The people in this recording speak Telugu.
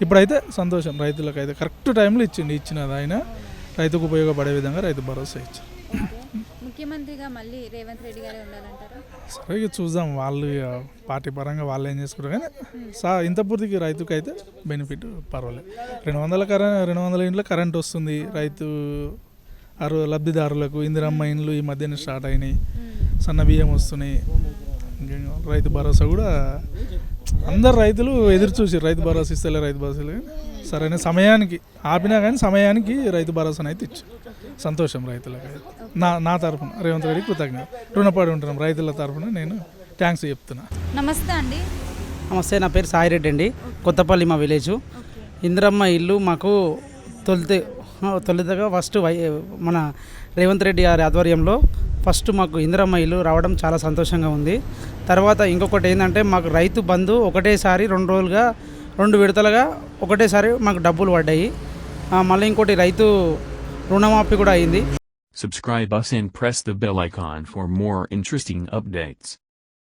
ఇప్పుడైతే సంతోషం, రైతులకైతే కరెక్ట్ టైంలో ఇచ్చినది ఆయన, రైతుకు ఉపయోగపడే విధంగా రైతు భరోసా ఇచ్చారు. ముఖ్యమంత్రిగా మళ్ళీ రేవంత్ రెడ్డి గారే ఉండాలంటారా? సరే ఇక చూద్దాం, వాళ్ళు ఇక పార్టీ పరంగా వాళ్ళు ఏం చేసుకుంటారు, కానీ ఇంత పూర్తికి రైతుకు అయితే బెనిఫిట్ పర్వాలేదు. 200 ఇంట్లో కరెంట్ వస్తుంది, రైతు లబ్ధిదారులకు ఇందిరమ్మ ఇండ్లు ఈ మధ్యన స్టార్ట్ అయినాయి, సన్న బియ్యం వస్తున్నాయి, రైతు భరోసా కూడా అందరు రైతులు ఎదురు చూసి రైతు భరోసా ఇస్తలే, రైతు భరోసా సరైన సమయానికి ఆపినా కానీ సమయానికి రైతు భరోసాను అయితే ఇచ్చారు. సంతోషం రైతులకు. నా తరఫున రేవంత్ రెడ్డి కృతజ్ఞత రుణపడి ఉంటున్నాం. రైతుల తరఫున నేను థ్యాంక్స్ చెప్తున్నా. నమస్తే అండి. నమస్తే, నా పేరు సాయిరెడ్డి అండి. కొత్తపల్లి మా విలేజు. ఇందిరమ్మ ఇల్లు మాకు తొలితగా ఫస్ట్ మన రేవంత్ రెడ్డి గారి ఆధ్వర్యంలో ఫస్ట్ మాకు ఇందిరమ్మ ఇల్లు రావడం చాలా సంతోషంగా ఉంది. తర్వాత ఇంకొకటి ఏంటంటే మాకు రైతు బంధు ఒకటేసారి 2 విడతలుగా ఒకటేసారి మాకు డబ్బులు పడ్డాయి. మళ్ళీ ఇంకోటి రైతు రుణమాఫీ కూడా అయింది. Subscribe us and press the bell icon for more interesting updates.